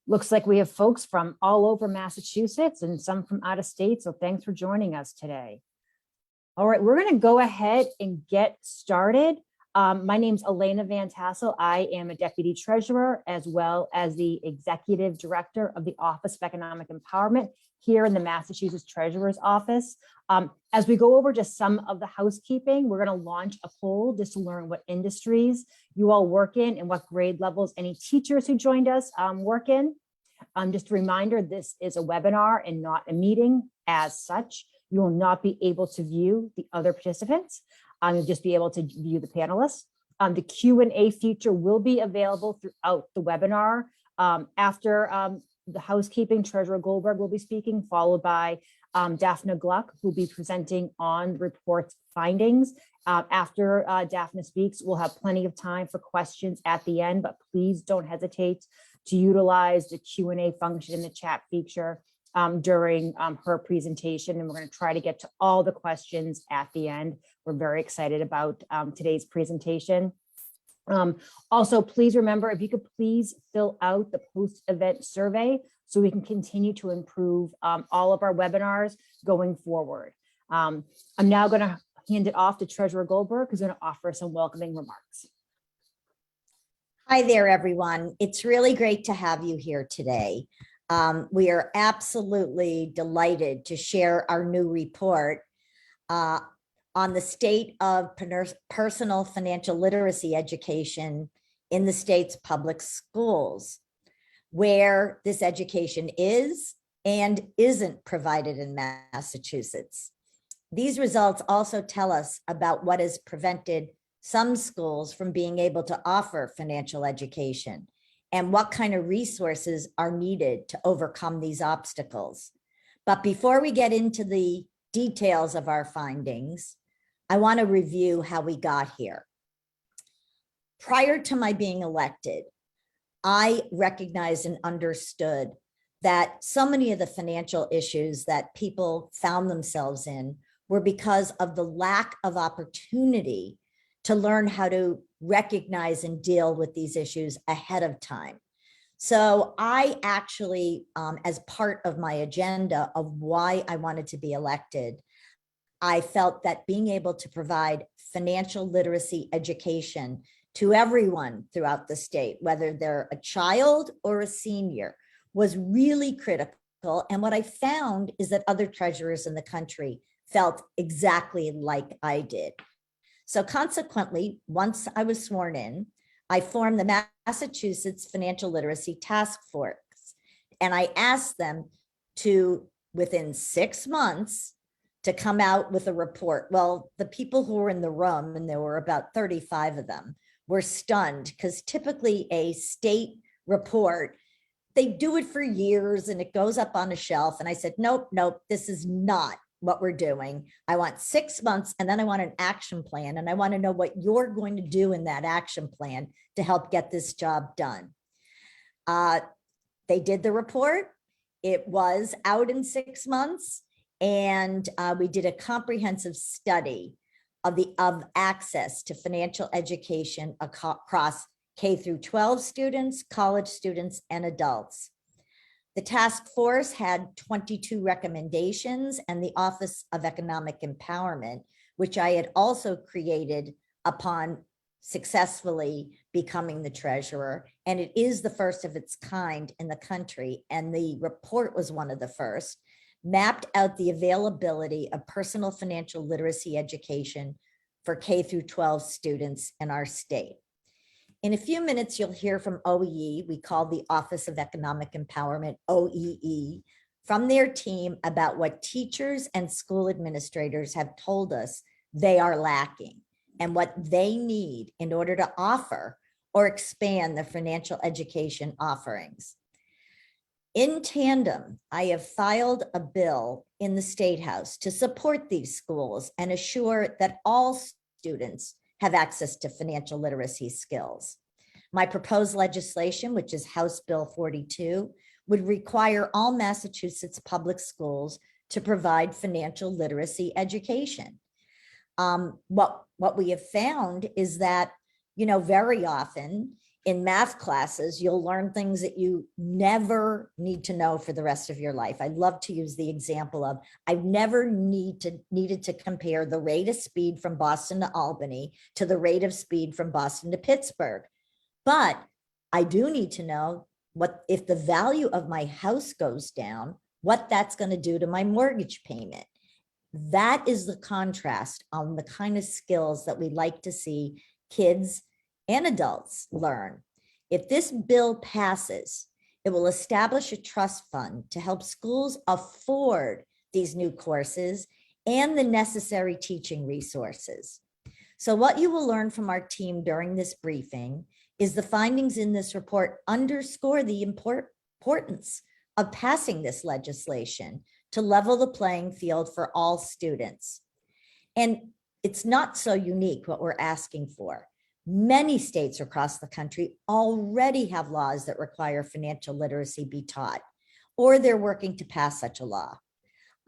Looks like we have folks from all over Massachusetts and some from out of state, so thanks for joining us today. All right, we're going to go ahead and get started. My name's Elena Van Tassel. I am a Deputy Treasurer as well as the Executive Director of the Office of Economic Empowerment here in the Massachusetts Treasurer's Office. As we go over just some of the housekeeping, we're going to launch a poll just to learn what industries you all work in and what grade levels any teachers who joined us work in. Just a reminder, this is a webinar and not a meeting. As such, you will not be able to view the other participants. You'll just be able to view the panelists. The Q&A feature will be available throughout the webinar. After the housekeeping, Treasurer Goldberg will be speaking, followed by Daphne Gluck, who will be presenting on the report's findings. After Daphne speaks, we'll have plenty of time for questions at the end, but please don't hesitate to utilize the Q&A function in the chat feature during her presentation, and we're going to try to get to all the questions at the end. We're very excited about today's presentation. Also, please remember, if you could please fill out the post-event survey so we can continue to improve all of our webinars going forward. I'm now going to hand it off to Treasurer Goldberg, who's going to offer some welcoming remarks. Hi there, everyone. It's really great to have you here today. We are absolutely delighted to share our new report on the state of personal financial literacy education in the state's public schools, where this education is and isn't provided in Massachusetts. These results also tell us about what has prevented some schools from being able to offer financial education and what kind of resources are needed to overcome these obstacles. But before we get into the details of our findings, I want to review how we got here. Prior to my being elected, I recognized and understood that so many of the financial issues that people found themselves in were because of the lack of opportunity to learn how to recognize and deal with these issues ahead of time. So I actually, as part of my agenda of why I wanted to be elected, I felt that being able to provide financial literacy education to everyone throughout the state, whether they're a child or a senior, was really critical. And what I found is that other treasurers in the country felt exactly like I did. So consequently, once I was sworn in, I formed the Massachusetts Financial Literacy Task Force, and I asked them to, within 6 months, to come out with a report. Well, the people who were in the room, and there were about 35 of them, were stunned because typically a state report, they do it for years and it goes up on a shelf. And I said, nope, this is not what we're doing. I want 6 months, and then I want an action plan, and I want to know what you're going to do in that action plan to help get this job done. They did the report. It was out in 6 months, and we did a comprehensive study of access to financial education across K through 12 students, college students, and adults. The task force had 22 recommendations, and the Office of Economic Empowerment, which I had also created upon successfully becoming the treasurer. And it is the first of its kind in the country. And the report was one of the first, mapped out the availability of personal financial literacy education for K through 12 students in our state. In a few minutes, you'll hear from OEE, we call the Office of Economic Empowerment, OEE, from their team about what teachers and school administrators have told us they are lacking and what they need in order to offer or expand the financial education offerings. In tandem, I have filed a bill in the State House to support these schools and assure that all students have access to financial literacy skills. My proposed legislation, which is House Bill 42, would require all Massachusetts public schools to provide financial literacy education. What we have found is that, very often in math classes, you'll learn things that you never need to know for the rest of your life. I love to use the example of I've never needed to compare the rate of speed from Boston to Albany to the rate of speed from Boston to Pittsburgh. But I do need to know what if the value of my house goes down, what that's going to do to my mortgage payment. That is the contrast on the kind of skills that we like to see kids and adults learn. If this bill passes, it will establish a trust fund to help schools afford these new courses and the necessary teaching resources. So what you will learn from our team during this briefing is the findings in this report underscore the importance of passing this legislation to level the playing field for all students. And it's not so unique what we're asking for. Many states across the country already have laws that require financial literacy be taught, or they're working to pass such a law.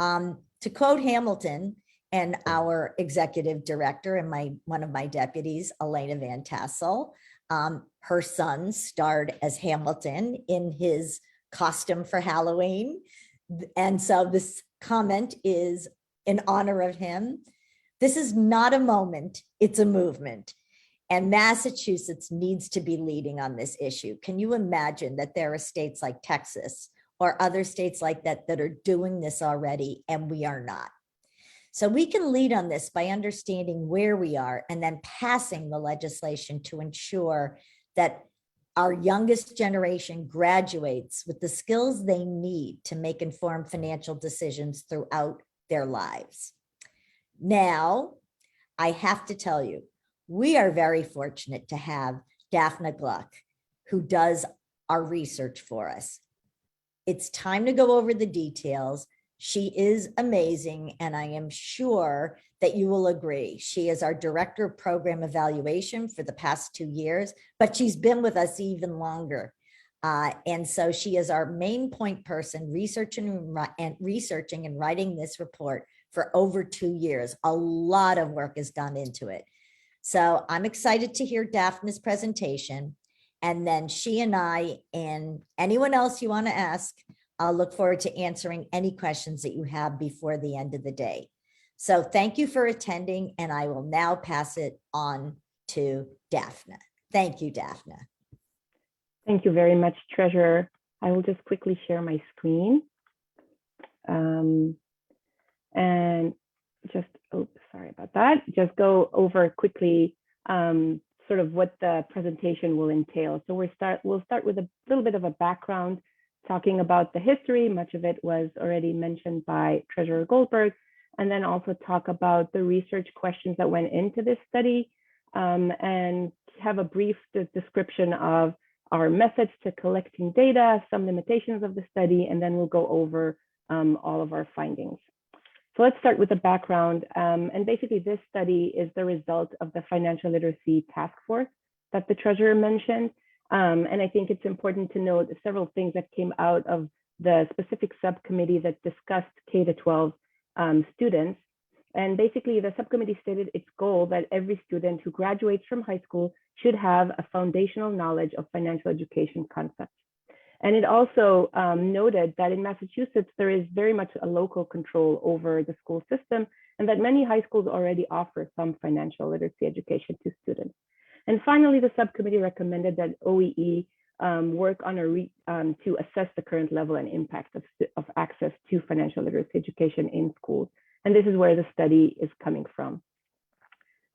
To quote Hamilton and our executive director and one of my deputies, Elena Van Tassel, her son starred as Hamilton in his costume for Halloween. And so this comment is in honor of him. This is not a moment, it's a movement. And Massachusetts needs to be leading on this issue. Can you imagine that there are states like Texas or other states like that that are doing this already and we are not? So we can lead on this by understanding where we are and then passing the legislation to ensure that our youngest generation graduates with the skills they need to make informed financial decisions throughout their lives. Now, I have to tell you, we are very fortunate to have Daphne Gluck, who does our research for us. It's time to go over the details. She is amazing, and I am sure that you will agree. She is our Director of Program Evaluation for the past 2 years, but she's been with us even longer. And so she is our main point person researching and writing this report for over 2 years. A lot of work has gone into it. So I'm excited to hear Daphne's presentation. And then she and I and anyone else you want to ask, I'll look forward to answering any questions that you have before the end of the day. So thank you for attending, and I will now pass it on to Daphne. Thank you, Daphne. Thank you very much, Treasurer. I will just quickly share my screen. And just, sorry about that. Just go over quickly sort of what the presentation will entail. So we'll start with a little bit of a background, talking about the history. Much of it was already mentioned by Treasurer Goldberg, and then also talk about the research questions that went into this study, and have a brief description of our methods to collecting data, some limitations of the study, and then we'll go over all of our findings. So let's start with the background. And basically this study is the result of the Financial Literacy Task Force that the Treasurer mentioned. And I think it's important to note several things that came out of the specific subcommittee that discussed K-12 students. And basically the subcommittee stated its goal that every student who graduates from high school should have a foundational knowledge of financial education concepts. And it also noted that in Massachusetts, there is very much a local control over the school system, and that many high schools already offer some financial literacy education to students. And finally, the subcommittee recommended that OEE work on to assess the current level and impact of access to financial literacy education in schools. And this is where the study is coming from.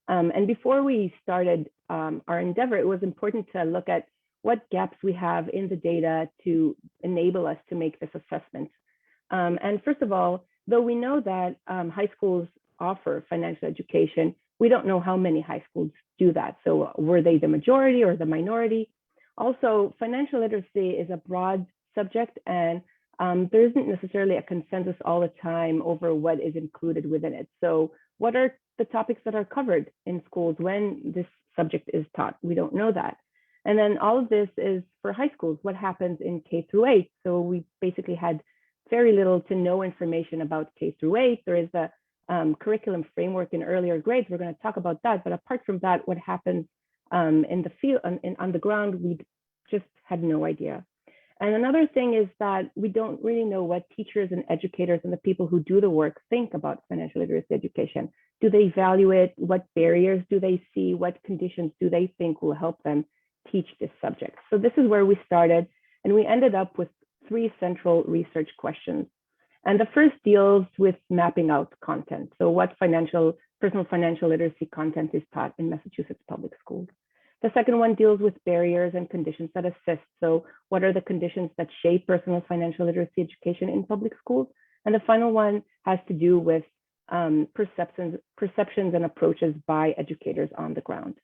And before we started our endeavor, it was important to look at what gaps we have in the data to enable us to make this assessment. And first of all, though we know that high schools offer financial education, we don't know how many high schools do that. So were they the majority or the minority? Also, financial literacy is a broad subject, and there isn't necessarily a consensus all the time over what is included within it. So what are the topics that are covered in schools when this subject is taught? We don't know that. And then all of this is for high schools. What happens in K through 8? So we basically had very little to no information about K through 8. There is a curriculum framework in earlier grades. We're going to talk about that. But apart from that, what happens in the field, on the ground, we just had no idea. And another thing is that we don't really know what teachers and educators and the people who do the work think about financial literacy education. Do they value it? What barriers do they see? What conditions do they think will help them teach this subject? So this is where we started, and we ended up with 3 central research questions. And the first deals with mapping out content. So what personal financial literacy content is taught in Massachusetts public schools. The second one deals with barriers and conditions that assist. So what are the conditions that shape personal financial literacy education in public schools? And the final one has to do with perceptions and approaches by educators on the ground.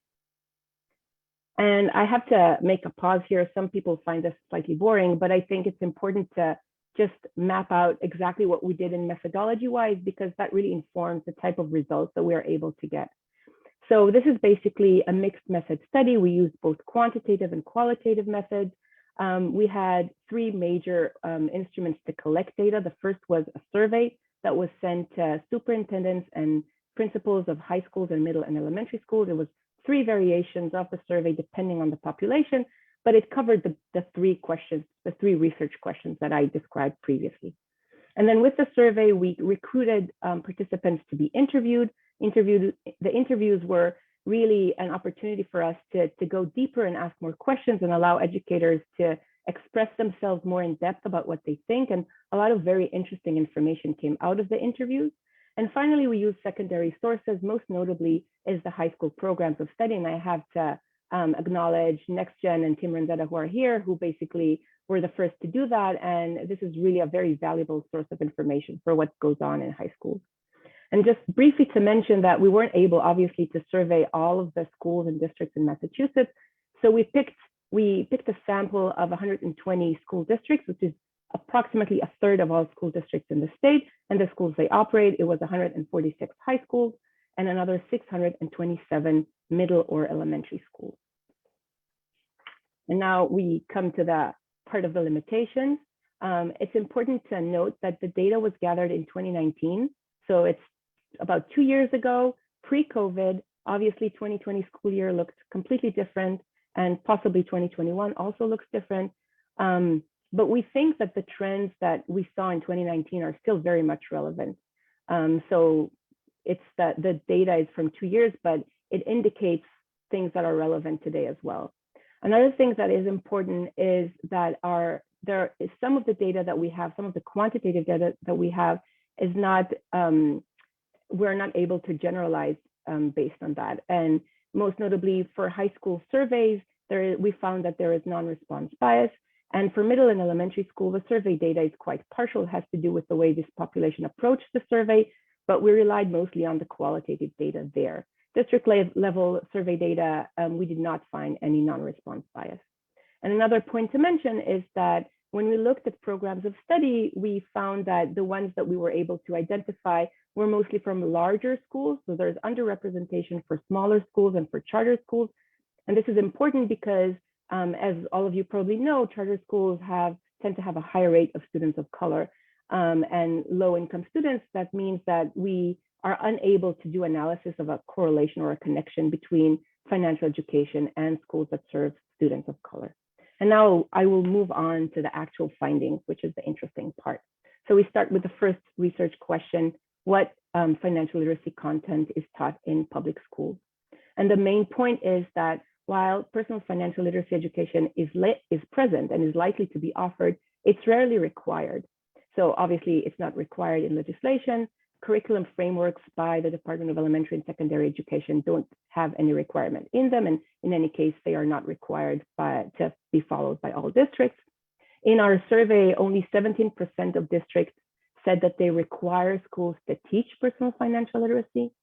And I have to make a pause here. Some people find this slightly boring, but I think it's important to just map out exactly what we did in methodology-wise, because that really informs the type of results that we are able to get. So this is basically a mixed method study. We used both quantitative and qualitative methods. We had 3 major instruments to collect data. The first was a survey that was sent to superintendents and principals of high schools and middle and elementary schools. There was 3 variations of the survey depending on the population, but it covered the 3 questions, the 3 research questions that I described previously. And then with the survey, we recruited participants to be interviewed. The interviews were really an opportunity for us to go deeper and ask more questions and allow educators to express themselves more in depth about what they think. And a lot of very interesting information came out of the interviews. And finally, we used secondary sources. Most notably is the high school programs of study. And I have to acknowledge NextGen and Tim Renzetta, who are here, who basically were the first to do that. And this is really a very valuable source of information for what goes on in high schools. And just briefly to mention that we weren't able, obviously, to survey all of the schools and districts in Massachusetts. So we picked a sample of 120 school districts, which is approximately a third of all school districts in the state, and the schools they operate. It was 146 high schools and another 627 middle or elementary schools. And now we come to the part of the limitations. It's important to note that the data was gathered in 2019. So it's about 2 years ago, pre-COVID. Obviously, 2020 school year looked completely different, and possibly 2021 also looks different. But we think that the trends that we saw in 2019 are still very much relevant. So it's that the data is from 2 years, but it indicates things that are relevant today as well. Another thing that is important is that there is some of the data that we have, some of the quantitative data that we have is not, we're not able to generalize based on that. And most notably for high school surveys, we found that there is non-response bias. And for middle and elementary school, the survey data is quite partial. It has to do with the way this population approached the survey, but we relied mostly on the qualitative data there. District level survey data, we did not find any non-response bias. And another point to mention is that when we looked at programs of study, we found that the ones that we were able to identify were mostly from larger schools. So there's underrepresentation for smaller schools and for charter schools. And this is important because, as all of you probably know, charter schools tend to have a higher rate of students of color and low-income students. That means that we are unable to do analysis of a correlation or a connection between financial education and schools that serve students of color. And now I will move on to the actual findings, which is the interesting part. So we start with the first research question: what financial literacy content is taught in public schools? And the main point is that while personal financial literacy education is present and is likely to be offered, it's rarely required. So obviously it's not required in legislation. Curriculum frameworks by the Department of Elementary and Secondary Education don't have any requirement in them. And in any case, they are not required to be followed by all districts. In our survey, only 17% of districts said that they require schools to teach personal financial literacy.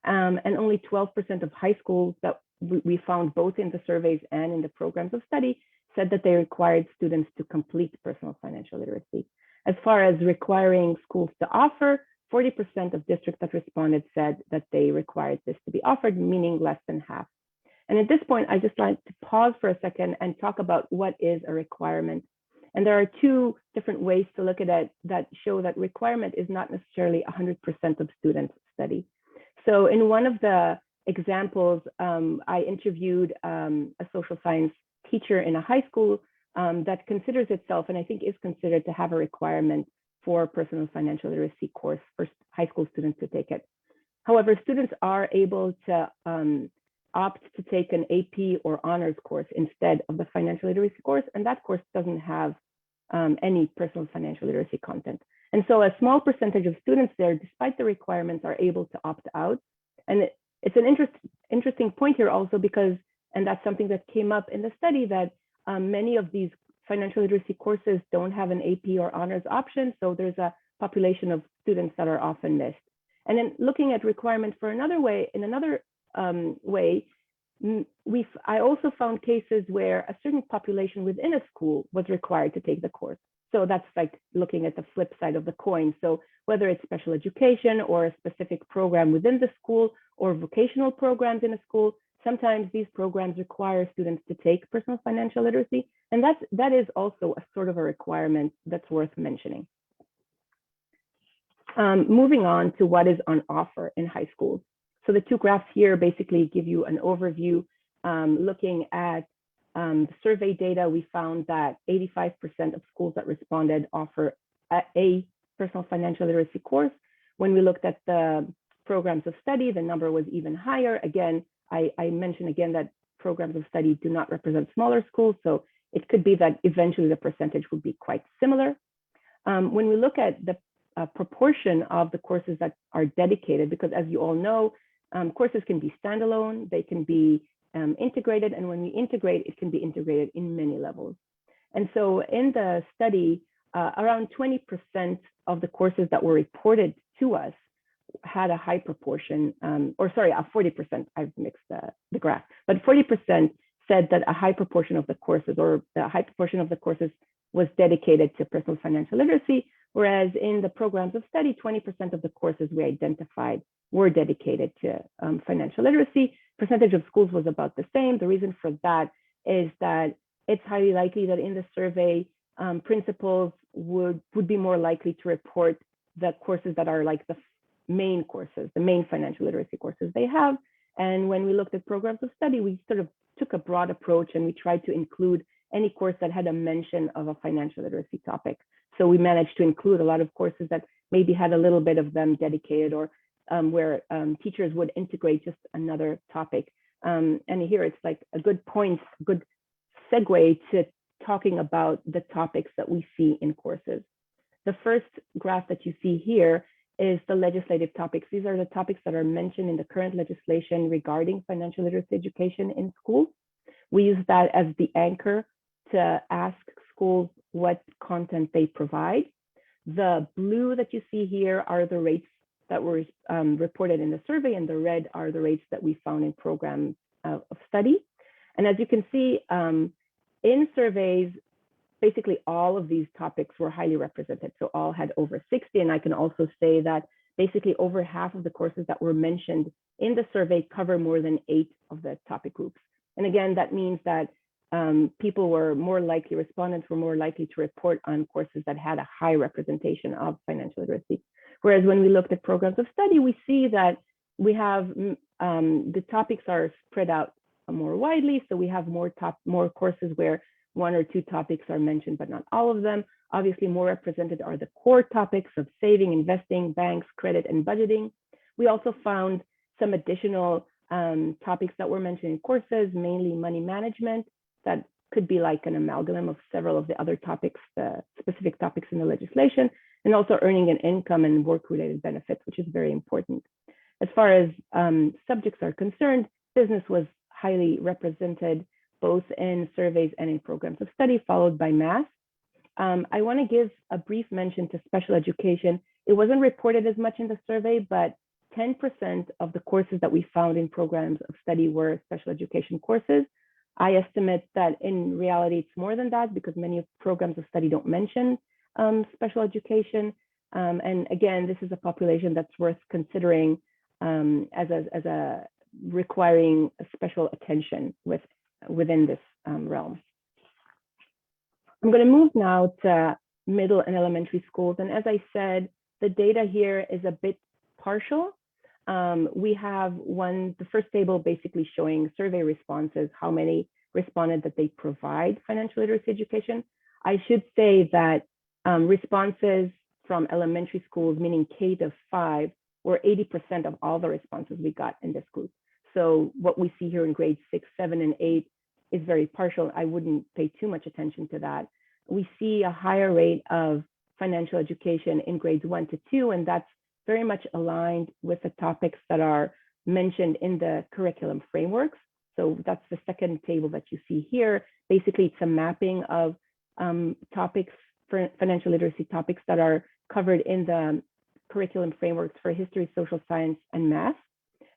And only 12% of high schools that we found both in the surveys and in the programs of study said that they required students to complete personal financial literacy. As far as requiring schools to offer, 40% of districts that responded said that they required this to be offered, meaning less than half. And at this point, I just like to pause for a second and talk about what is a requirement. And there are 2 different ways to look at it that show that requirement is not necessarily 100% of students study. So in one of the examples, I interviewed a social science teacher in a high school that considers itself, and I think is considered to have a requirement for personal financial literacy course for high school students to take it. However, students are able to opt to take an AP or honors course instead of the financial literacy course, and that course doesn't have any personal financial literacy content. And so a small percentage of students there, despite the requirements, are able to opt out. And it's an interesting point here also because, and that's something that came up in the study, that many of these financial literacy courses don't have an AP or honors option. So there's a population of students that are often missed. And then looking at requirements for another way, in another way, I also found cases where a certain population within a school was required to take the course. So that's like looking at the flip side of the coin. So whether it's special education or a specific program within the school or vocational programs in a school, sometimes these programs require students to take personal financial literacy. And that is also a sort of a requirement that's worth mentioning. Moving on to what is on offer in high schools. So the two graphs here basically give you an overview. Looking at the survey data, we found that 85% of schools that responded offer a personal financial literacy course. When we looked at the programs of study, the number was even higher. Again, I mentioned again that programs of study do not represent smaller schools, so it could be that eventually the percentage would be quite similar. When we look at the proportion of the courses that are dedicated, because as you all know, courses can be standalone, they can be integrated, and when we integrate, it can be integrated in many levels. And so in the study, around 20% of the courses that were reported to us had a high proportion, or sorry, 40%, I've mixed the graph, but 40% said that a high proportion of the courses, or a high proportion of the courses was dedicated to personal financial literacy, whereas in the programs of study, 20% of the courses we identified were dedicated to financial literacy. Percentage of schools was about the same. The reason for that is that it's highly likely that in the survey, principals would be more likely to report the courses that are like the main courses, the main financial literacy courses they have. And when we looked at programs of study, we sort of took a broad approach and we tried to include any course that had a mention of a financial literacy topic. So we managed to include a lot of courses that maybe had a little bit of them dedicated, or where teachers would integrate just another topic. And here it's like a good point, good segue to talking about the topics that we see in courses. The first graph that you see here is the legislative topics. These are the topics that are mentioned in the current legislation regarding financial literacy education in schools. We use that as the anchor to ask schools what content they provide. The blue that you see here are the rates that were reported in the survey, and the red are the rates that we found in programs of study. And as you can see, in surveys, basically all of these topics were highly represented. So all had over 60. And I can also say that basically over half of the courses that were mentioned in the survey cover more than 8 of the topic groups. And again, that means that people were more likely, respondents were more likely to report on courses that had a high representation of financial literacy. Whereas when we looked at programs of study, we see that we have the topics are spread out more widely. So we have more courses where 1 or 2 topics are mentioned, but not all of them. Obviously, more represented are the core topics of saving, investing, banks, credit, and budgeting. We also found some additional topics that were mentioned in courses, mainly money management. That could be like an amalgam of several of the other topics, the specific topics in the legislation, and also earning an income and work-related benefits, which is very important. As far as subjects are concerned, business was highly represented both in surveys and in programs of study, followed by math. I want to give a brief mention to special education. It wasn't reported as much in the survey, but 10% of the courses that we found in programs of study were special education courses. I estimate that in reality, it's more than that because many programs of study don't mention special education. And again, this is a population that's worth considering as a requiring a special attention within this realm. I'm going to move now to middle and elementary schools. And as I said, the data here is a bit partial. We have the first table basically showing survey responses, how many responded that they provide financial literacy education. I should say that responses from elementary schools, meaning K-5, were 80% of all the responses we got in this group. So what we see here in grades 6, 7, and 8 is very partial. I wouldn't pay too much attention to that. We see a higher rate of financial education in grades 1 to 2, and that's very much aligned with the topics that are mentioned in the curriculum frameworks. So that's the second table that you see here. Basically, it's a mapping of topics, for financial literacy topics that are covered in the curriculum frameworks for history, social science, and math.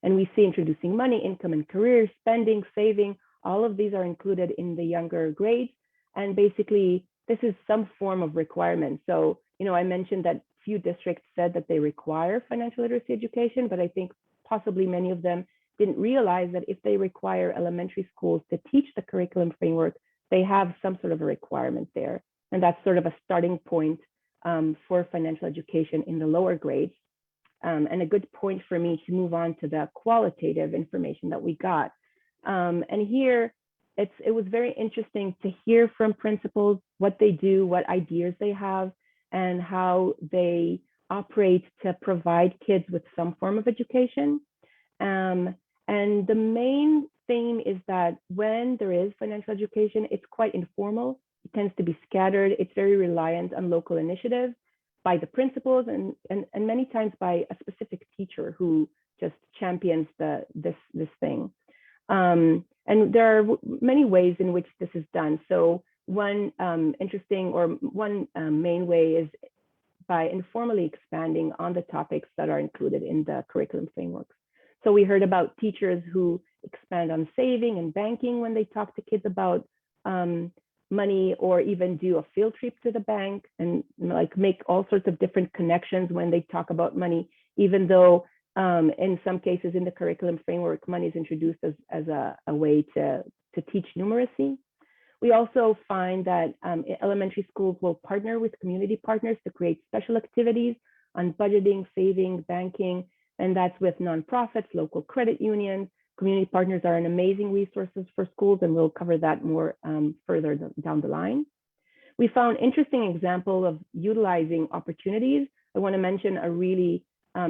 And we see introducing money, income and career, spending, saving, all of these are included in the younger grades. And basically, this is some form of requirement. So, I mentioned that few districts said that they require financial literacy education, but I think possibly many of them didn't realize that if they require elementary schools to teach the curriculum framework, they have some sort of a requirement there. And that's sort of a starting point for financial education in the lower grades. And a good point for me to move on to the qualitative information that we got. And here, it was very interesting to hear from principals what they do, what ideas they have, and how they operate to provide kids with some form of education. And the main theme is that when there is financial education, it's quite informal. It tends to be scattered. It's very reliant on local initiatives by the principals and many times by a specific teacher who just champions this thing. And there are many ways in which this is done. So one main way is by informally expanding on the topics that are included in the curriculum frameworks. So we heard about teachers who expand on saving and banking when they talk to kids about money, or even do a field trip to the bank and like make all sorts of different connections when they talk about money, even though in some cases in the curriculum framework, money is introduced as a way to teach numeracy. We also find that elementary schools will partner with community partners to create special activities on budgeting, saving, banking, and that's with nonprofits, local credit unions. Community partners are an amazing resources for schools, and we'll cover that more further down the line. We found interesting example of utilizing opportunities. I want to mention a really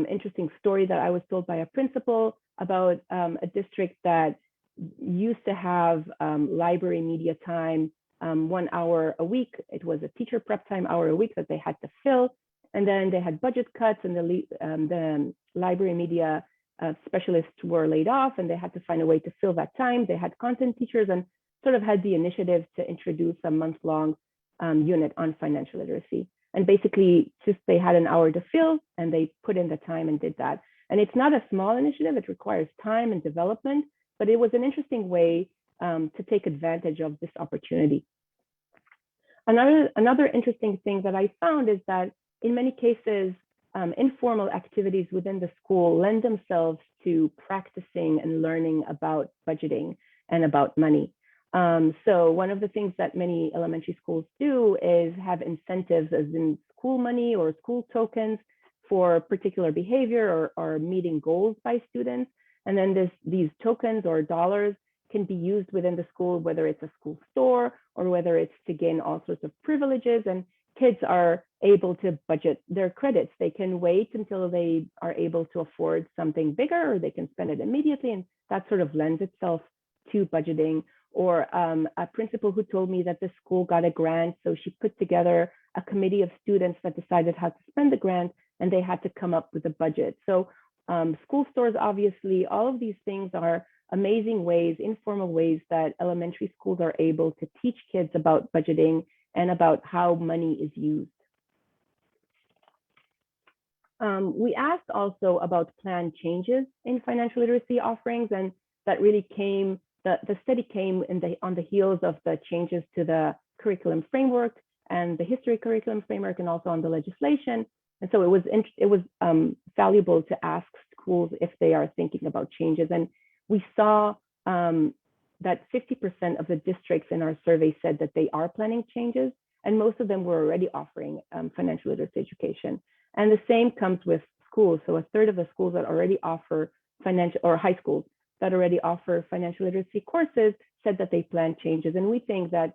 interesting story that I was told by a principal about a district that used to have library media time 1 hour a week. It was a teacher prep time hour a week that they had to fill. And then they had budget cuts, and the library media specialists were laid off, and they had to find a way to fill that time. They had content teachers and sort of had the initiative to introduce a month-long unit on financial literacy. And basically, just they had an hour to fill, and they put in the time and did that. And it's not a small initiative. It requires time and development, but it was an interesting way to take advantage of this opportunity. Another interesting thing that I found is that in many cases, informal activities within the school lend themselves to practicing and learning about budgeting and about money. So one of the things that many elementary schools do is have incentives, as in school money or school tokens for particular behavior or meeting goals by students. And then these tokens or dollars can be used within the school, whether it's a school store or whether it's to gain all sorts of privileges. And kids are able to budget their credits. They can wait until they are able to afford something bigger, or they can spend it immediately. And that sort of lends itself to budgeting. Or a principal who told me that the school got a grant, so she put together a committee of students that decided how to spend the grant, and they had to come up with a budget. So school stores, obviously, all of these things are amazing ways, informal ways that elementary schools are able to teach kids about budgeting and about how money is used. We asked also about planned changes in financial literacy offerings, and that really came, the study came on the heels of the changes to the curriculum framework and the history curriculum framework, and also on the legislation. And so it was valuable to ask schools if they are thinking about changes. And we saw that 50% of the districts in our survey said that they are planning changes, and most of them were already offering financial literacy education. And the same comes with schools, so a third of the schools that already offer financial, or high schools that already offer financial literacy courses, said that they plan changes. And we think that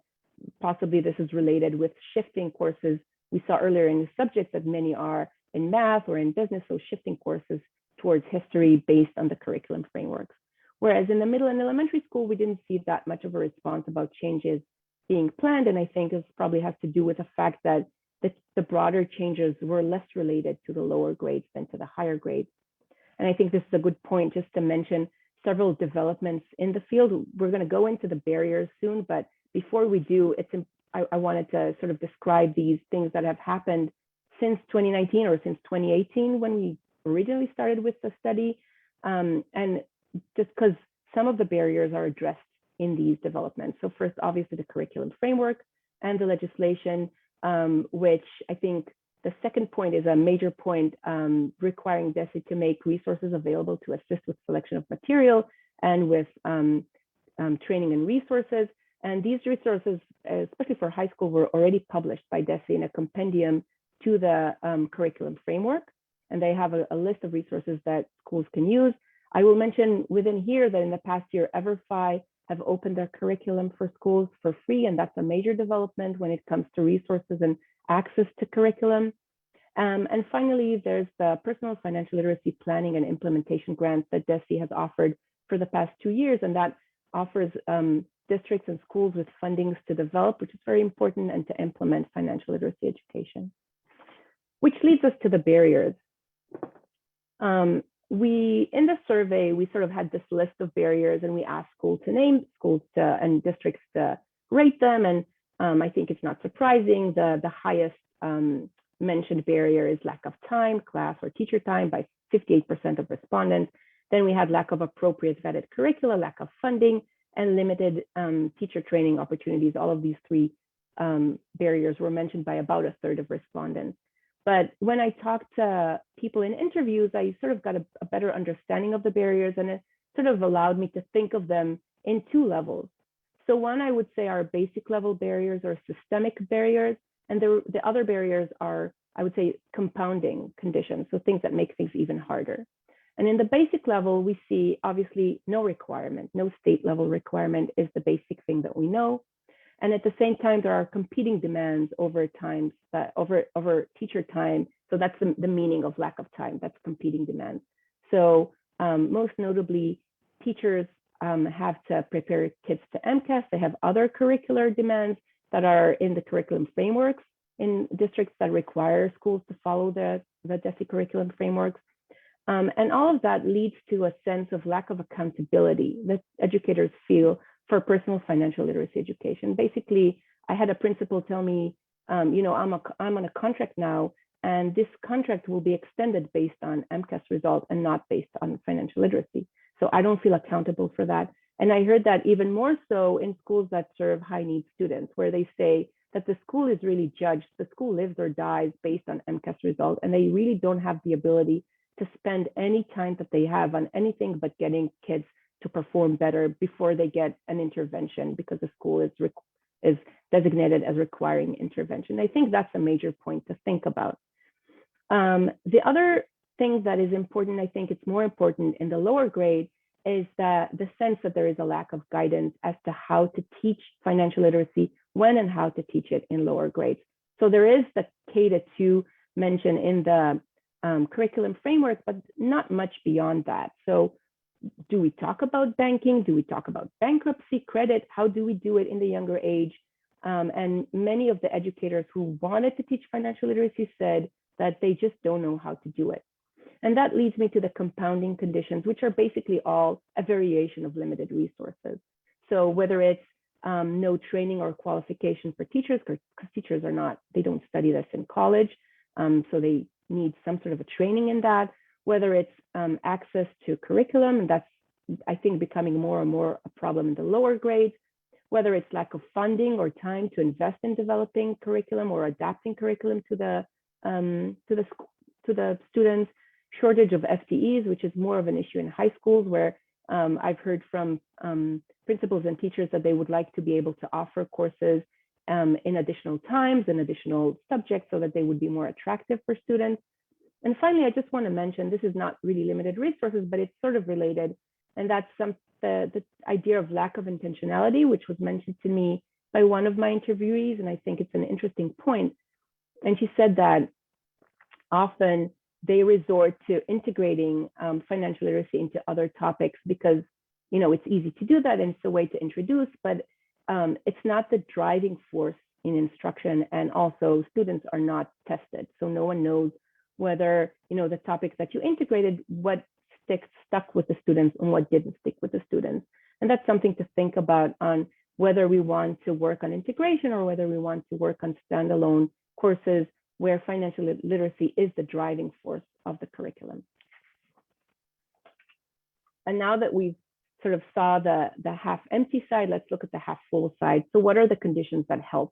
possibly this is related with shifting courses. We saw earlier in the subject that many are in math or in business, so shifting courses towards history based on the curriculum frameworks. Whereas in the middle and elementary school, we didn't see that much of a response about changes being planned. And I think this probably has to do with the fact that the broader changes were less related to the lower grades than to the higher grades. And I think this is a good point just to mention several developments in the field. We're going to go into the barriers soon, but before we do, I wanted to sort of describe these things that have happened since 2019 or since 2018 when we originally started with the study. And just because some of the barriers are addressed in these developments. So first, obviously, the curriculum framework and the legislation, which I think the second point is a major point, requiring DESE to make resources available to assist with selection of material and with training and resources. And these resources, especially for high school, were already published by DESE in a compendium to the curriculum framework. And they have a list of resources that schools can use. I will mention within here that in the past year, EverFi have opened their curriculum for schools for free, and that's a major development when it comes to resources and access to curriculum. And finally, there's the personal financial literacy planning and implementation grants that DESE has offered for the past 2 years, and that offers districts and schools with fundings to develop, which is very important, and to implement financial literacy education. Which leads us to the barriers. In the survey, we sort of had this list of barriers, and we asked schools to name schools and districts to rate them. And I think it's not surprising. The highest mentioned barrier is lack of time, class or teacher time by 58% of respondents. Then we had lack of appropriate vetted curricula, lack of funding, and limited teacher training opportunities. All of these three barriers were mentioned by about a third of respondents. But when I talked to people in interviews, I sort of got a better understanding of the barriers, and it sort of allowed me to think of them in two levels. So one, I would say, are basic level barriers or systemic barriers, and the other barriers are, I would say, compounding conditions, so things that make things even harder. And in the basic level, we see obviously no requirement, no state level requirement is the basic thing that we know. And at the same time, there are competing demands over time, over teacher time. So that's the meaning of lack of time, that's competing demands. So most notably, teachers have to prepare kids to MCAS. They have other curricular demands that are in the curriculum frameworks in districts that require schools to follow the DESE curriculum frameworks. And all of that leads to a sense of lack of accountability that educators feel for personal financial literacy education. Basically, I had a principal tell me, I'm on a contract now, and this contract will be extended based on MCAS results and not based on financial literacy. So I don't feel accountable for that. And I heard that even more so in schools that serve high need students, where they say that the school is really judged, the school lives or dies based on MCAS results, and they really don't have the ability to spend any time that they have on anything but getting kids to perform better before they get an intervention, because the school is designated as requiring intervention. I think that's a major point to think about. The other thing that is important, I think it's more important in the lower grade, is that the sense that there is a lack of guidance as to how to teach financial literacy, when and how to teach it in lower grades. So there is the K-2 mention in the curriculum framework, but not much beyond that. So do we talk about banking? Do we talk about bankruptcy, credit? How do we do it in the younger age? And many of the educators who wanted to teach financial literacy said that they just don't know how to do it. And that leads me to the compounding conditions, which are basically all a variation of limited resources. So whether it's no training or qualification for teachers, because teachers they don't study this in college, so they need some sort of a training in that, whether it's access to curriculum, and that's, I think, becoming more and more a problem in the lower grades, whether it's lack of funding or time to invest in developing curriculum or adapting curriculum to the students, shortage of FTEs, which is more of an issue in high schools, where I've heard from principals and teachers that they would like to be able to offer courses in additional times and additional subjects so that they would be more attractive for students. And finally, I just want to mention, this is not really limited resources, but it's sort of related. And that's the idea of lack of intentionality, which was mentioned to me by one of my interviewees. And I think it's an interesting point. And she said that often they resort to integrating financial literacy into other topics because, you know, it's easy to do that and it's a way to introduce, but it's not the driving force in instruction. And also students are not tested. So no one knows whether, you know, the topics that you integrated, what stuck with the students and what didn't stick with the students. And that's something to think about on whether we want to work on integration or whether we want to work on standalone courses where financial literacy is the driving force of the curriculum. And now that we've sort of saw the half empty side, let's look at the half full side. So what are the conditions that help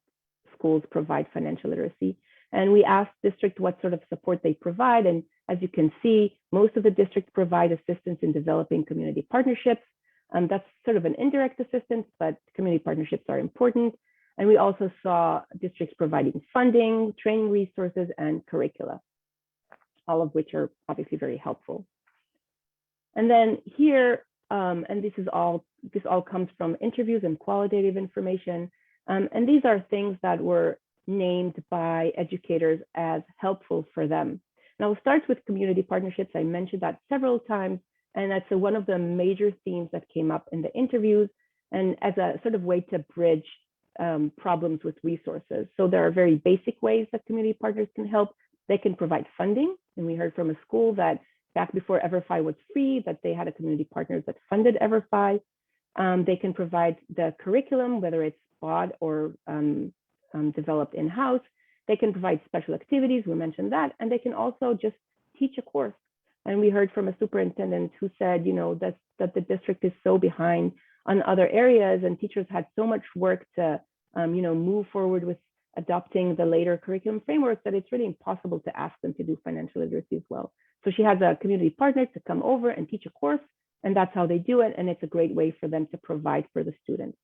schools provide financial literacy? And we asked district what sort of support they provide. And as you can see, most of the districts provide assistance in developing community partnerships. That's sort of an indirect assistance, but community partnerships are important. And we also saw districts providing funding, training resources, and curricula, all of which are obviously very helpful. And then here, and this all comes from interviews and qualitative information. And these are things that were named by educators as helpful for them. Now we'll start with community partnerships. I mentioned that several times, and that's one of the major themes that came up in the interviews and as a sort of way to bridge problems with resources. So there are very basic ways that community partners can help. They can provide funding. And we heard from a school that back before EverFi was free, that they had a community partners that funded EverFi. They can provide the curriculum, whether it's bought or developed in-house. They can provide special activities, we mentioned that, and they can also just teach a course. And we heard from a superintendent who said, you know, that the district is so behind on other areas and teachers had so much work to, you know, move forward with adopting the later curriculum framework that it's really impossible to ask them to do financial literacy as well. So she has a community partner to come over and teach a course, and that's how they do it. And it's a great way for them to provide for the students.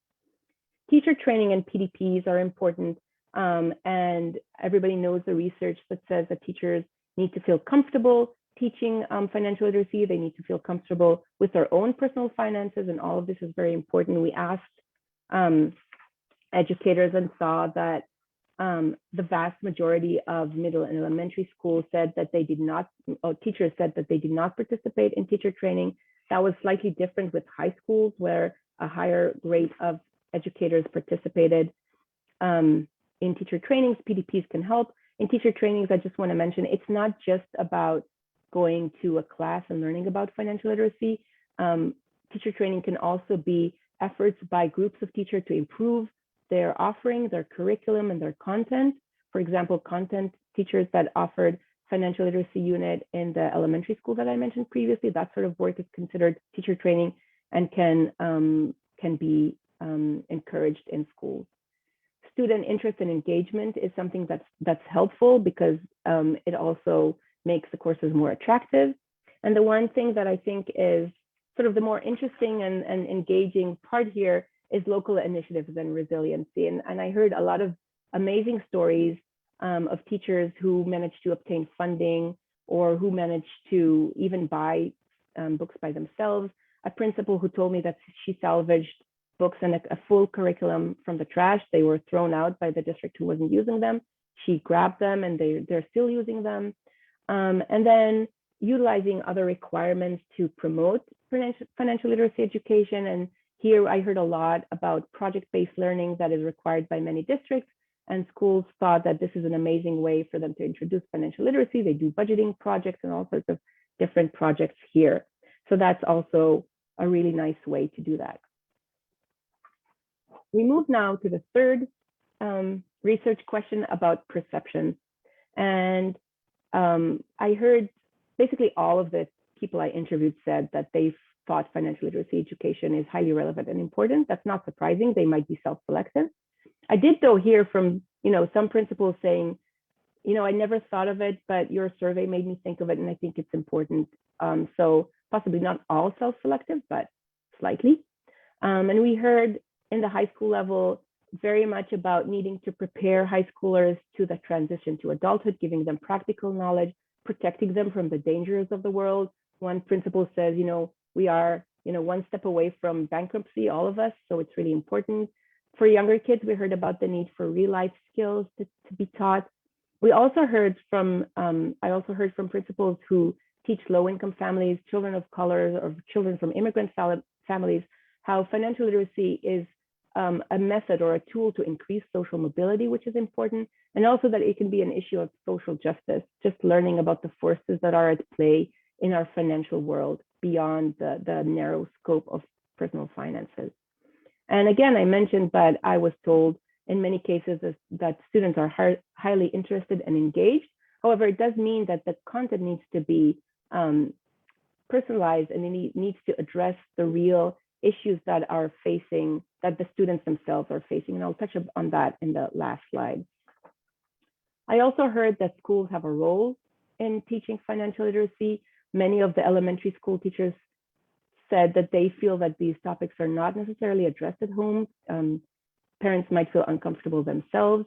Teacher training and PDPs are important. And everybody knows the research that says that teachers need to feel comfortable teaching financial literacy. They need to feel comfortable with their own personal finances, and all of this is very important. We asked educators and saw that the vast majority of middle and elementary schools said that they did not, or teachers said that they did not participate in teacher training. That was slightly different with high schools, where a higher rate of educators participated in teacher trainings. PDPs can help. In teacher trainings, I just want to mention, it's not just about going to a class and learning about financial literacy. Teacher training can also be efforts by groups of teachers to improve their offering, their curriculum, and their content. For example, content teachers that offered financial literacy unit in the elementary school that I mentioned previously, that sort of work is considered teacher training and can be encouraged in schools. Student interest and engagement is something that's helpful because it also makes the courses more attractive. And the one thing that I think is sort of the more interesting and engaging part here is local initiatives and resiliency. And I heard a lot of amazing stories of teachers who managed to obtain funding or who managed to even buy books by themselves. A principal who told me that she salvaged books and a full curriculum from the trash. They were thrown out by the district who wasn't using them. She grabbed them and they're still using them. And then utilizing other requirements to promote financial literacy education. And here I heard a lot about project-based learning that is required by many districts, and schools thought that this is an amazing way for them to introduce financial literacy. They do budgeting projects and all sorts of different projects here. So that's also a really nice way to do that. We move now to the third research question about perception. And I heard basically all of the people I interviewed said that they thought financial literacy education is highly relevant and important. That's not surprising. They might be self-selective. I did though hear from, some principals saying, I never thought of it, but your survey made me think of it, and I think it's important. So possibly not all self-selective, but slightly. And we heard in the high school level very much about needing to prepare high schoolers to the transition to adulthood, giving them practical knowledge, protecting them from the dangers of the world. One principal says, we are, one step away from bankruptcy, all of us. So it's really important. For younger kids, we heard about the need for real life skills to be taught. We also heard from, I also heard from principals who teach low-income families, children of color, or children from immigrant families, how financial literacy is a method or a tool to increase social mobility, which is important, and also that it can be an issue of social justice, just learning about the forces that are at play in our financial world beyond the narrow scope of personal finances. And again, I mentioned that I was told in many cases that students are highly interested and engaged. However, it does mean that the content needs to be personalized, and it needs to address the real issues that the students themselves are facing. And I'll touch on that in the last slide. I also heard that schools have a role in teaching financial literacy. Many of the elementary school teachers said that they feel that these topics are not necessarily addressed at home. Parents might feel uncomfortable themselves.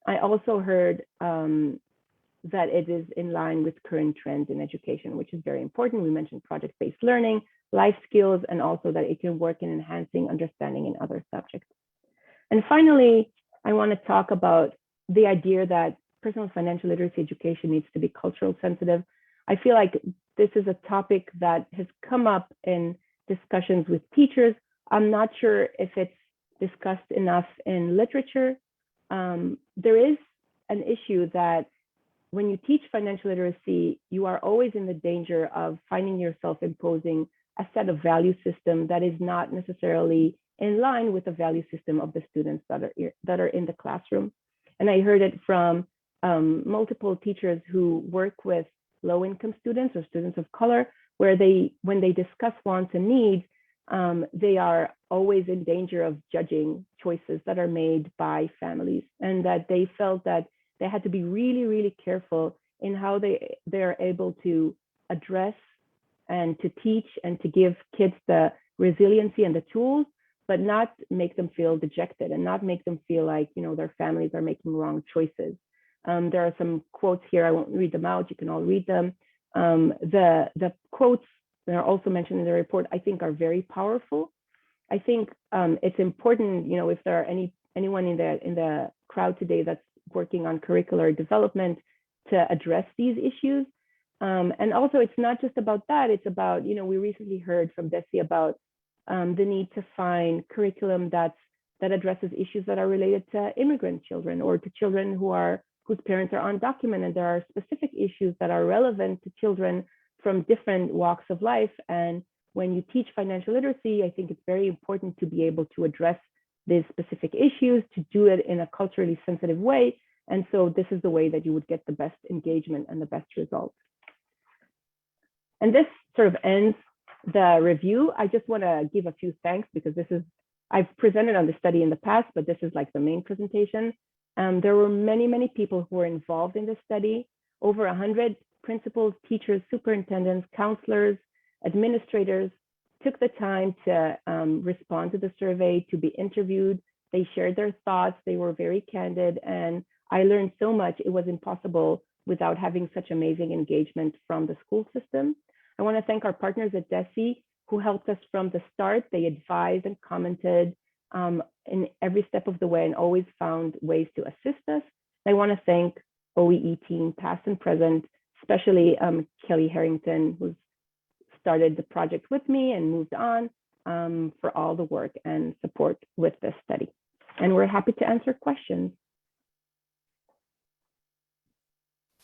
I also heard that it is in line with current trends in education, which is very important. We mentioned project-based learning, life skills, and also that it can work in enhancing understanding in other subjects. And finally, I want to talk about the idea that personal financial literacy education needs to be cultural sensitive. I feel like this is a topic that has come up in discussions with teachers. I'm not sure if it's discussed enough in literature. There is an issue that when you teach financial literacy, you are always in the danger of finding yourself imposing a set of value system that is not necessarily in line with the value system of the students that are in the classroom. And I heard it from multiple teachers who work with low-income students or students of color, where when they discuss wants and needs, they are always in danger of judging choices that are made by families, and that they felt that they had to be really, really careful in how they are able to address and to teach and to give kids the resiliency and the tools, but not make them feel dejected and not make them feel like, their families are making wrong choices. There are some quotes here. I won't read them out. You can all read them. The quotes that are also mentioned in the report, I think, are very powerful. I think it's important, if there are anyone in the crowd today that's working on curricular development, to address these issues. And also, it's not just about that. It's about, we recently heard from Desi about the need to find curriculum that addresses issues that are related to immigrant children or to children whose parents are undocumented. There are specific issues that are relevant to children from different walks of life. And when you teach financial literacy, I think it's very important to be able to address these specific issues, to do it in a culturally sensitive way. And so this is the way that you would get the best engagement and the best results. And this sort of ends the review. I just want to give a few thanks, because I've presented on the study in the past, but this is like the main presentation. There were many, many people who were involved in this study, over 100 principals, teachers, superintendents, counselors, administrators took the time to respond to the survey, to be interviewed. They shared their thoughts. They were very candid, and I learned so much. It was impossible without having such amazing engagement from the school system. I want to thank our partners at DESE who helped us from the start. They advised and commented in every step of the way and always found ways to assist us. I want to thank OEE team, past and present, especially Kelly Harrington, who's started the project with me and moved on, for all the work and support with this study. And we're happy to answer questions.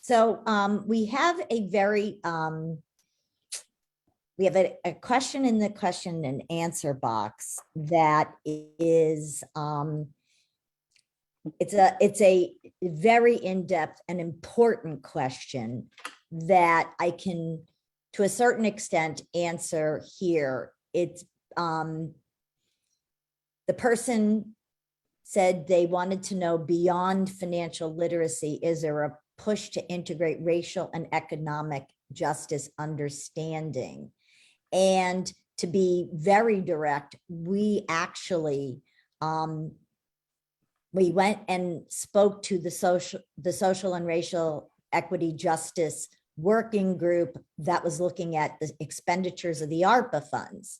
So we have a very, we have a question in the question and answer box that is, it's a very in-depth and important question that I can, to a certain extent, answer here. It's the person said they wanted to know, beyond financial literacy, is there a push to integrate racial and economic justice understanding? And to be very direct, we actually we went and spoke to the social and racial equity justice working group that was looking at the expenditures of the ARPA funds.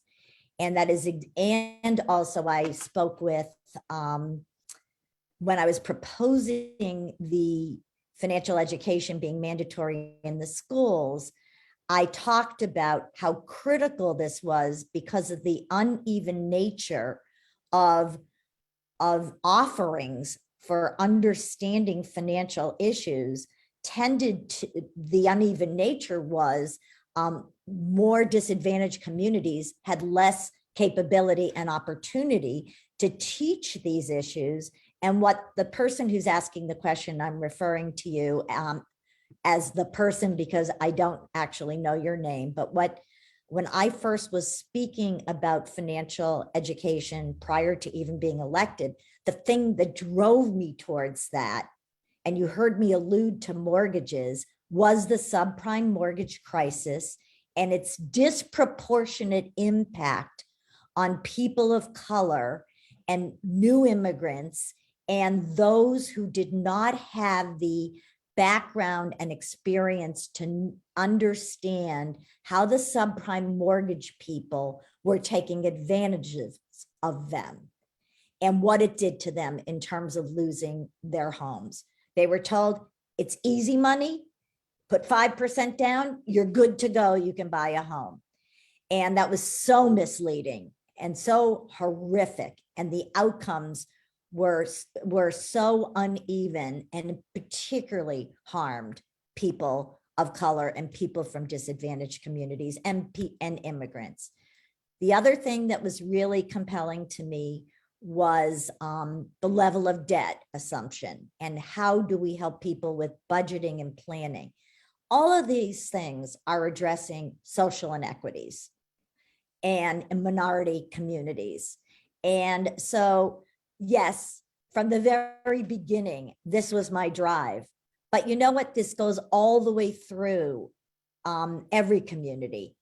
And that is, and also I spoke with, when I was proposing the financial education being mandatory in the schools, I talked about how critical this was because of the uneven nature of offerings for understanding financial issues. The uneven nature was more disadvantaged communities had less capability and opportunity to teach these issues. And what the person who's asking the question, I'm referring to you as the person because I don't actually know your name, but when I first was speaking about financial education prior to even being elected, the thing that drove me towards that, and you heard me allude to mortgages, was the subprime mortgage crisis and its disproportionate impact on people of color and new immigrants and those who did not have the background and experience to understand how the subprime mortgage people were taking advantages of them and what it did to them in terms of losing their homes. They were told it's easy money, put 5% down, you're good to go, you can buy a home. And that was so misleading and so horrific. And the outcomes were so uneven and particularly harmed people of color and people from disadvantaged communities and immigrants. The other thing that was really compelling to me was the level of debt assumption and how do we help people with budgeting and planning. All of these things are addressing social inequities and minority communities. And so, yes, from the very beginning, this was my drive. But you know what? This goes all the way through every community.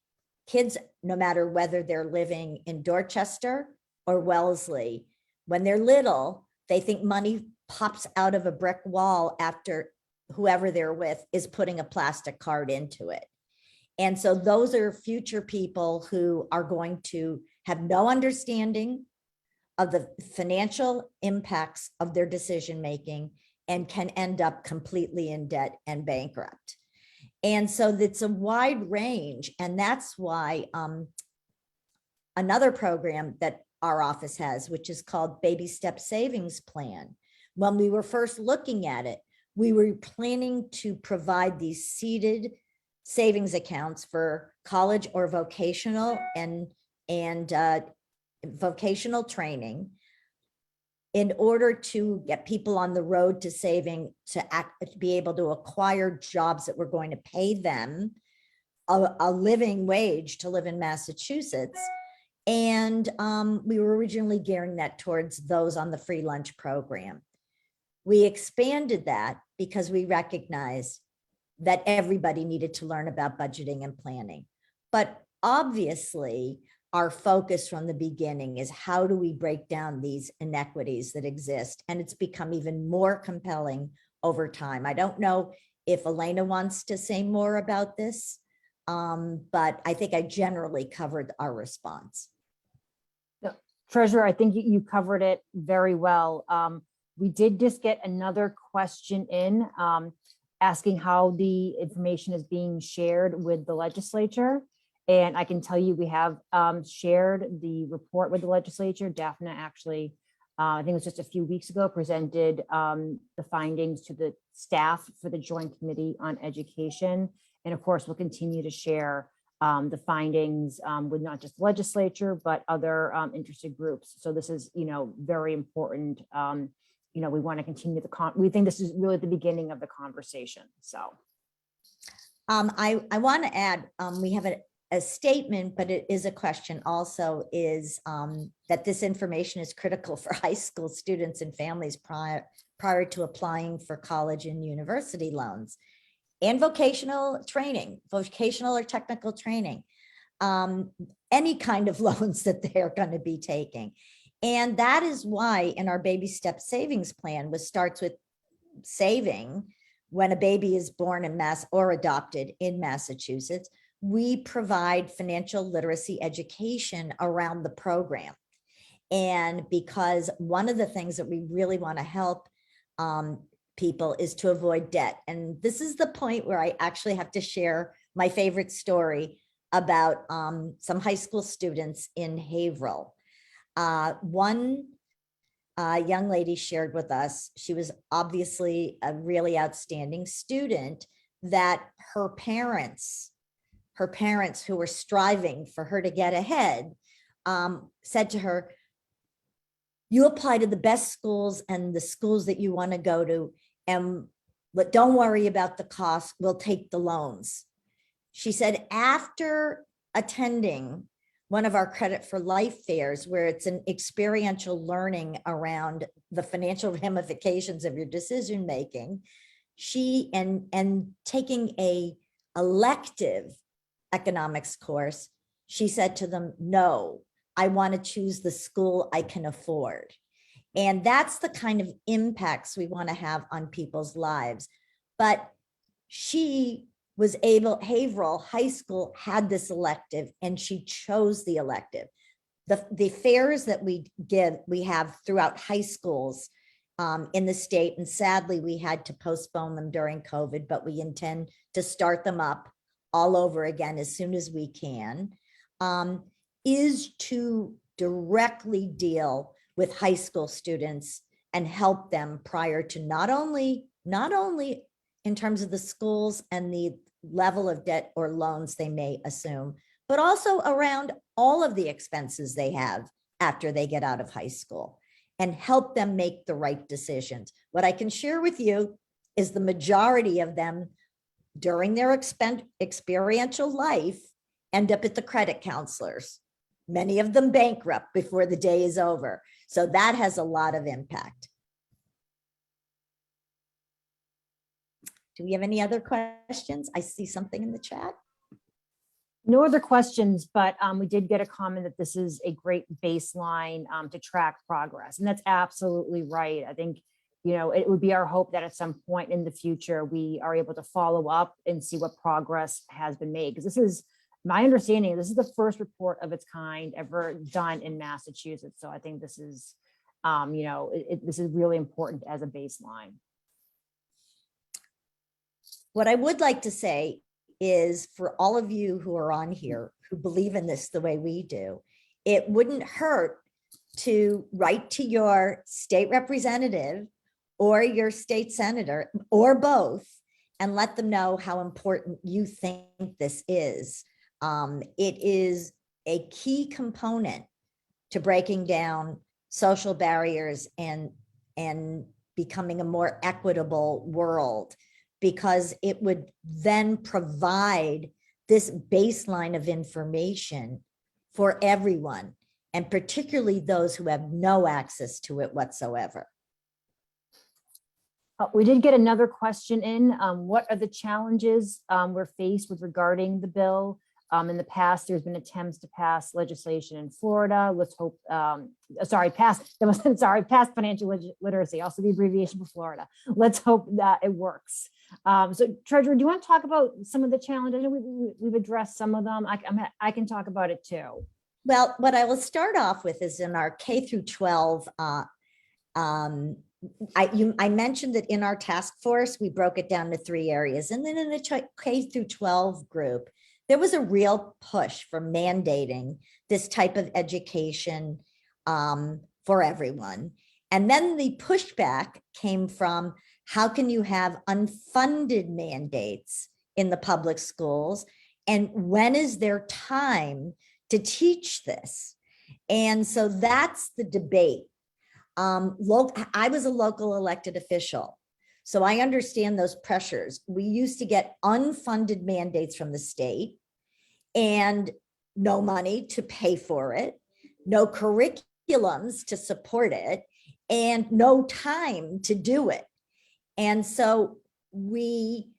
Kids, no matter whether they're living in Dorchester or Wellesley, when they're little, they think money pops out of a brick wall after whoever they're with is putting a plastic card into it. And so those are future people who are going to have no understanding of the financial impacts of their decision-making and can end up completely in debt and bankrupt. And so it's a wide range. And that's why another program that our office has, which is called Baby Step Savings Plan. When we were first looking at it, we were planning to provide these seeded savings accounts for college or vocational and vocational training in order to get people on the road to saving, to be able to acquire jobs that were going to pay them a living wage to live in Massachusetts. And we were originally gearing that towards those on the free lunch program. We expanded that because we recognized that everybody needed to learn about budgeting and planning. But obviously, our focus from the beginning is how do we break down these inequities that exist? And it's become even more compelling over time. I don't know if Elena wants to say more about this, but I think I generally covered our response. Treasurer, I think you covered it very well. We did just get another question in asking how the information is being shared with the legislature. And I can tell you we have shared the report with the legislature. Daphne actually, I think it was just a few weeks ago, presented the findings to the staff for the Joint Committee on Education. And of course, we'll continue to share the findings with not just the legislature, but other interested groups. So this is, very important. We want to continue we think this is really the beginning of the conversation. So I want to add, we have a statement, but it is a question also, is that this information is critical for high school students and families prior to applying for college and university loans and vocational training, vocational or technical training, any kind of loans that they're going to be taking. And that is why in our Baby Step Savings Plan, which starts with saving, when a baby is born in or adopted in Massachusetts, we provide financial literacy education around the program. And because one of the things that we really want to help people is to avoid debt. And this is the point where I actually have to share my favorite story about some high school students in Haverhill. One young lady shared with us, she was obviously a really outstanding student, that her parents who were striving for her to get ahead, said to her, you apply to the best schools and the schools that you want to go to, and don't worry about the cost, we'll take the loans. She said, after attending one of our Credit for Life fairs, where it's an experiential learning around the financial ramifications of your decision making, she and taking a elective economics course, she said to them, no, I want to choose the school I can afford. And that's the kind of impacts we want to have on people's lives. But she was able, Haverhill High School had this elective and she chose the elective. The fairs that we have throughout high schools in the state, and sadly we had to postpone them during COVID, but we intend to start them up all over again as soon as we can, is to directly deal with high school students and help them prior to not only in terms of the schools and the level of debt or loans they may assume, but also around all of the expenses they have after they get out of high school, and help them make the right decisions. What I can share with you is the majority of them during their experiential life end up at the credit counselors, many of them bankrupt before the day is over. So that has a lot of impact. Do we have any other questions? I see something in the chat. No other questions, but we did get a comment that this is a great baseline to track progress. And that's absolutely right. I think, you know, it would be our hope that at some point in the future, we are able to follow up and see what progress has been made. Because this is my understanding, this is the first report of its kind ever done in Massachusetts. So I think this is, you know, this is really important as a baseline. What I would like to say is, for all of you who are on here who believe in this the way we do, it wouldn't hurt to write to your state representative or your state senator or both and let them know how important you think this is. It is a key component to breaking down social barriers and becoming a more equitable world, because it would then provide this baseline of information for everyone, and particularly those who have no access to it whatsoever. We did get another question in. What are the challenges we're faced with regarding the bill? In the past, there's been attempts to pass legislation in Florida. Let's hope, pass financial literacy, also the abbreviation for Florida. Let's hope that it works. So Treasurer, do you want to talk about some of the challenges? I know we've addressed some of them. I can talk about it too. Well, what I will start off with is in our K through 12, I mentioned that in our task force, we broke it down to 3 areas. And then in the K through 12 group, there was a real push for mandating this type of education for everyone. And then the pushback came from, how can you have unfunded mandates in the public schools? And when is there time to teach this? And so that's the debate. I was a local elected official, so I understand those pressures. We used to get unfunded mandates from the state and no money to pay for it, no curriculums to support it, and no time to do it. And so we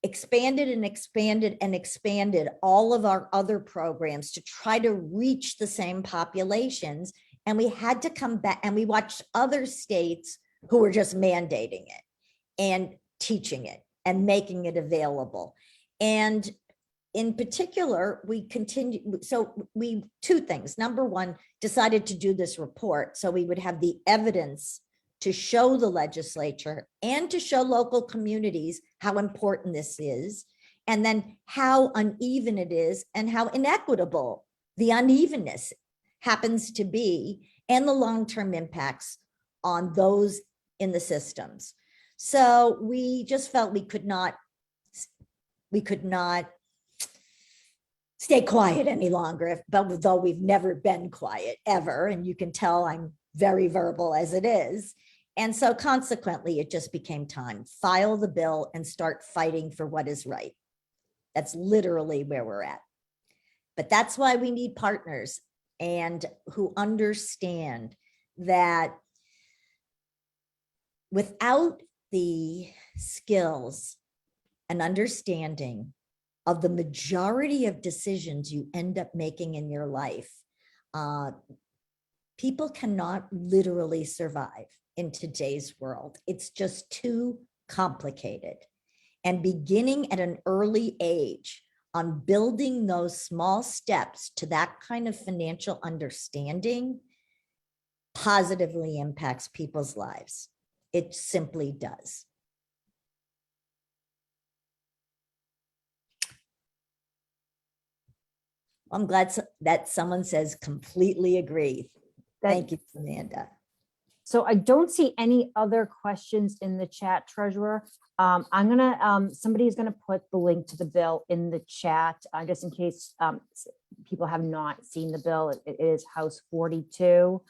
expanded and expanded and expanded all of our other programs to try to reach the same populations. And we had to come back, and we watched other states who were just mandating it. And teaching it and making it available. And in particular, we continue. So we, two things. Number one, decided to do this report so we would have the evidence to show the legislature and to show local communities how important this is, and then how uneven it is and how inequitable the unevenness happens to be, and the long-term impacts on those in the systems. So we just felt we could not stay quiet any longer, but though we've never been quiet ever, and you can tell I'm very verbal as it is. And so consequently, it just became time, file the bill and start fighting for what is right. That's literally where we're at. But that's why we need partners and who understand that without the skills and understanding of the majority of decisions you end up making in your life, people cannot literally survive in today's world. It's just too complicated. And beginning at an early age on building those small steps to that kind of financial understanding positively impacts people's lives. It simply does. I'm glad that someone says completely agree. Thank you, Amanda. So I don't see any other questions in the chat, Treasurer. I'm gonna, somebody's gonna put the link to the bill in the chat, just in case people have not seen the bill. It is House 42.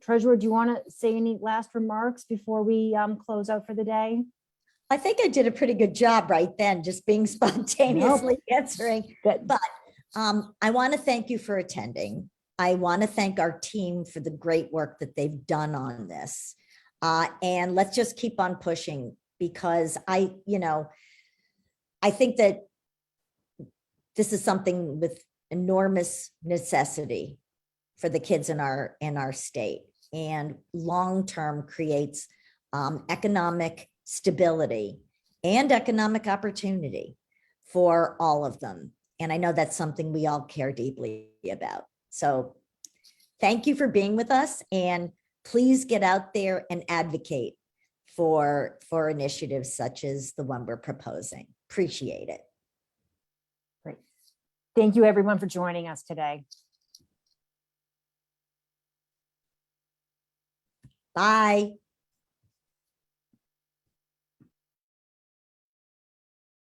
Treasurer, do you want to say any last remarks before we close out for the day? I think I did a pretty good job right then, just being spontaneously answering. Good. But I want to thank you for attending. I want to thank our team for the great work that they've done on this. And let's just keep on pushing, because I think that this is something with enormous necessity for the kids in our state, and long-term creates economic stability and economic opportunity for all of them. And I know that's something we all care deeply about. So thank you for being with us, and please get out there and advocate for initiatives such as the one we're proposing. Appreciate it. Great. Thank you everyone for joining us today. Bye.